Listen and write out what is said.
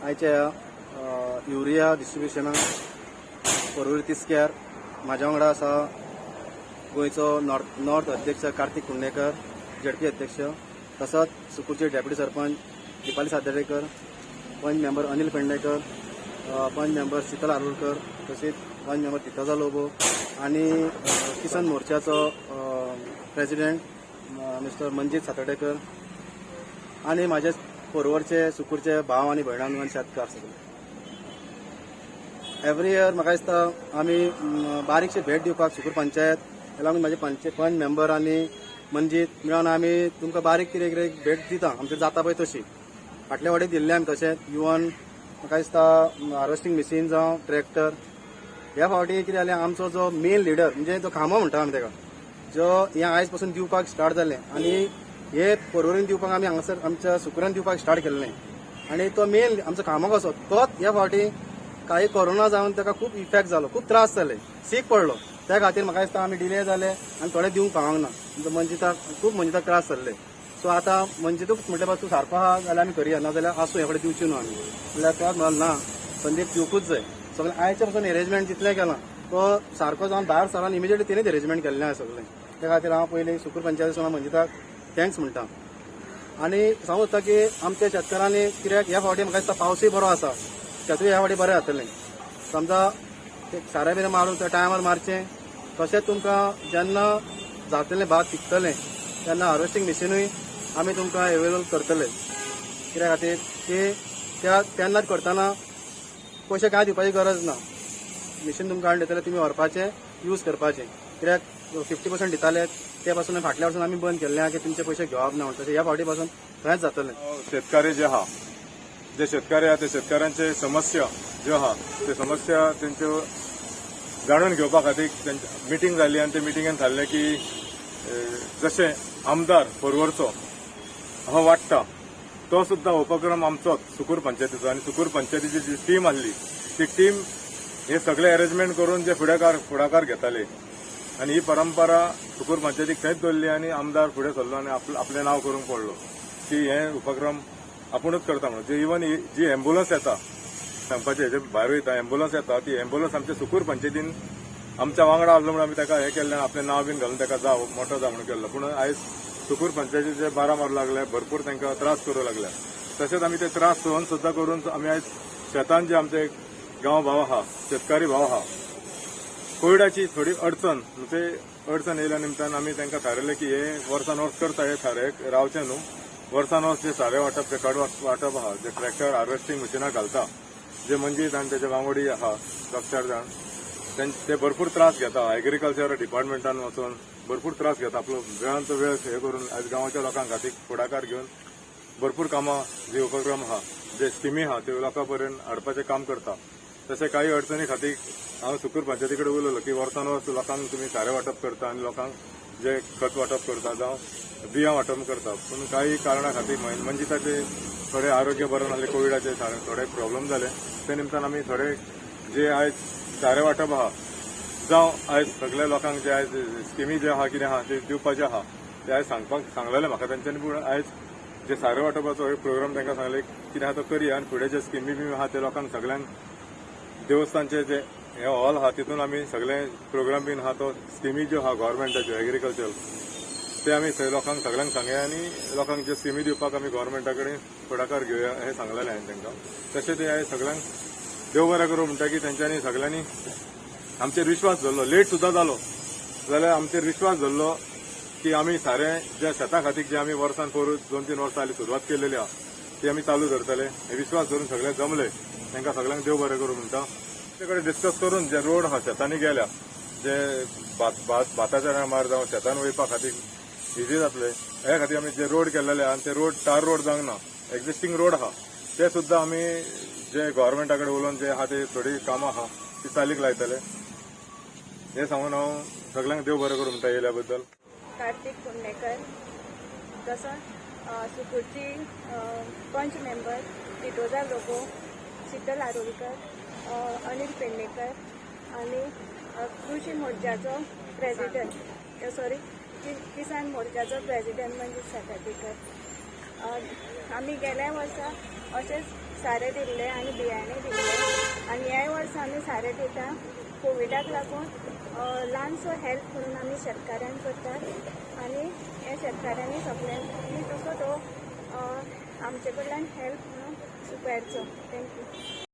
आयच्या युरिया डिस्ट्रिब्युशनाक परवरी तिस्क्यार म्हाज्या वांगडा आसा गोंयचो नॉर्थ अध्यक्ष कार्तिक कुंडेकर, झडपी अध्यक्ष, तसोच सुकूरचे डेप्युटी सरपंच दिपाली सादरेकर, पंच मेंबर अनिल पेडणेकर, पंच मेंबर शीतल आरोलकर, तसेच पंच मेंबर तिथोजा लोबो आणि किसान मोर्चाचो प्रेसिडेंट मिस्टर मंजीत सातडेकर आणि माझे परवरचे सुकूरचे भाव आणि भयणां शेतकार सगळे. एवरी इयर म्हाका दिसता आमी बारीकशी भेट दिवपाक सुकूर पंचायत लागून माझे पंच मेंबर आणि मंजीत मेळून आमी तुमकां बारीक कितें कितें भेट दिता आमचे जाता पळय तशी. फाटल्या वाटेक दिल्ले आमी तशेंच इवन म्हाका दिसता हार्वेस्टिंग मशीन जावं ट्रॅक्टर. ह्या फावटी कितें जालें, आमचो जो मेन लिडर म्हणजे जो खामो म्हणटा आमी ताका, जो हें आयज पासून दिवपाक स्टार्ट जालें आणि हे परवरीन दिवपाक आमी हांगासर आमच्या सुकुरान दिवपाक स्टार्ट केल्लें. आणि तो मेन आमचो खामो कसो तोच ह्या फावटी काही कोरोना जावन ताका खूब इफेक्ट जालो, खूब त्रास जाले, सीक पडलो. त्या खातीर म्हाका दिसता आमी डिले जाले आनी थोडे दिवंक पावंक ना. मंजिताक खूब त्रास जाल्ले. सो आतां मंजितूच म्हटल्या पासून तूं सारको आहा जाल्यार आमी करया, ना जाल्यार आसूं हे कडेन दिवची न्हू आमी. जाल्यार तो म्हणलो ना संदीप दिवकूच जाय. सगळें आयच्या पासून अरेंजमेंट जितलें केलां तो सारको जावन भायर सरान इमिजिएटली तेणीच अरेंजमेंट केल्लें आसा सगळें. त्या खातीर हांव पयलीं सुकूर पंचायतीसून मंजिताक थँक्स म्हणटा. आनी सांगू सोदता की आमच्या शेतकारांनी कित्याक ह्या फावटी म्हाका दिसता पावसूय बरो आसा, शेतूय ह्या फावटी बरें जातलें. समजा सारें बिरें मारून त्या टायमार मारचें. तशेंच तुमकां जेन्ना जातलें भात पिकतलें तेन्ना हार्वेस्टिंग मशिनूय आमी तुमकां अवेलेबल करतले. कित्या खातीर की तेन्नाच करतना पयशे कांय दिवपाची गरज ना. मशीन तुमकां हाडून दितले, तुमी व्हरपाचें, यूज करपाचें. कित्याक 50% दिताले ते पासून फाटल्या वर्सान आमी बंद केल्लें की तुमचे पयशे घेवप ना म्हणटा. ह्या फावटी पासून खंयच जातलें. शेतकारी जे आहा, जे शेतकारी आहा ते शेतकाऱ्यांचे समस्या ज्यो आहा ते समस्या तेंच्यो जाणून घेवपा खातीर मिटींग जाली आणि ते मिटींगेन थारलें की जशें आमदार परवरचो हांव वाडटा तो सुद्दां उपक्रम आमचोच सुकूर पंचायतीचो. आनी सुकूर पंचायतीची जी टीम आसली ती टीम हे सगळे अरेंजमेंट करून जे फुडाकार घेताले. आणि ही परंपरा सुकूर पंचायतीक थंयच दवरली आणि आमदार फुडें सरलो आणि आपलें नांव करूंक पडलो की हे उपक्रम आपुणूच करता म्हणून. जे इवन जी एम्ब्युलन्स येता सांगपाचें हेजे भायर वयता, एम्ब्युलन्स येता ती एम्ब्युलन्स आमच्या सुकूर पंचायतीन आमच्या वांगडा आसलो म्हणून आमी ताका हें केल्लें, आपलें नांव बीन घालून ताका जाव मोठो जा म्हणून केल्लो. पूण आयज सुकूर पंचायतीचे 12 मारू लागले, भरपूर तांकां त्रास करूं लागले. तशेंच आमी ते त्रास सहन सुद्दां करून आमी आयज शेतान जे आमचे गांव भाव आहा, शेतकारी भाव आहा, कोविडाची थोडी अडचण येयल्या निमतान आमी तांकां थारयलें की हे वर्सान वर्स करता, हे थारेक रावचें न्हू. वर्सान वर्स जे सारें वांटप, ते खड वांटप आहा, जे ट्रॅक्टर हार्वेस्टिंग मशिनां घालता, जे मंजीत आनी तेजे वांगडी आहा 4 जाण, ते भरपूर त्रास घेता. एग्रीकल्चर डिपार्टमेंटान वचून भरपूर त्रास घेता. आपलो वेळांचो वेळ हे करून आयज गांवाच्या लोकांक खातीर फुडाकार घेवन भरपूर कामां, जे उपक्रम आहा, जे स्किमी आहा ते लोकां पर्यंत हाडपाचें काम करता. तशें काही अडचणी खातीर हांव सुकूर पंचायती कडेन उलयलो की वर्सान वर्स लोकांक तुमी सारें वांटप करता आनी लोकांक जे खत वांटप करता जावं बियां वांटप करता. पूण काही कारणां खातीर मंजिताचे थोडे आरोग्य बरें नासलें, कोविडाचे थोडे प्रॉब्लेम जाले. ते निमतान आमी थोडे जे आयज सारें वांटप आहा जावं आयज सगळ्या लोकांक जे आयज स्किमी जे आहा कितें आहा ते दिवपाचे आहा ते आयज सांगलेलें म्हाका तेंच्यांनी. पूण आयज जे सारें वांटपाचो एक प्रोग्राम तांकां सांगले कितें आहा तो करया आनी फुडें जे स्किमी बी आहा ते लोकांक सगळ्यांक देवस्थानचे जे हे हॉल आहा तितून आमी सगळे प्रोग्राम बीन आहा तो स्किमी ज्यो आहा गव्हर्मेंटाच्यो एग्रीकल्चर ते आमी लोकांक सगळ्यांक सांगया आनी लोकांक जे स्किमी दिवपाक आमी गव्हर्मेंटा कडेन फुडाकार घेवया हें सांगलेलें हांवें तांकां. तशें ते हांवें सगळ्यांक देव बरें करूं म्हणटा की तेंच्यांनी सगळ्यांनी आमचेर विश्वास धरलो. लेट सुद्दां जालो जाल्यार आमचेर विश्वास धरलो की आमी सारें जे शेतां खातीर जे आमी वर्सान 2-3 वर्सां जालीं सुरवात केलेली आहा ती आमी चालू धरतले. हे विश्वास धरून सगळे जमले. तांकां सगळ्यांक देव बरें करूं म्हणटा. ते कडेन डिस्कस करून जे रोड आहा शेतांनी गेल्या, जे भाताच्या टायमार जावं शेतान वयपा खातीर इजी जातले ह्या खातीर आमी जे रोड केल्लेले आनी ते रोड टार रोड जावंक ना एक्झिस्टींग रोड आहा ते सुद्दां आमी जे गव्हर्मेंटा कडेन उलोवन जे आहा ते थोडी कामां आहा ती चालीक लायतले हे सांगून हांव सगळ्यांक देव बरें करूं म्हणटा येयल्या बद्दल. कार्तिक कुंडेकर तसोच सुकूरची पंच मेंबर टिटोजा लोगो शीतल आरोलकर अनिल पेडणेकर आणि कृषी मोर्चाचो प्रेसिडेंट सॉरी किसान मोर्चाचो प्रेसिडेंट म्हणजे सातार्डेकर. आम्ही गेल्या वर्सा असेच सारे दिल्ले आणि बियाणे दिल्ले आणि ह्या वर्सा आम्ही सारे दिता कोविडाक लागून ल्हानसो हेल्प म्हणून आम्ही शेतकाऱ्यांक करतात आणि हे शेतकाऱ्यांनी सगळ्यांनी तसो तो आमचे कडल्यान हेल्प म्हणून सुपेरचो. थँक्यू.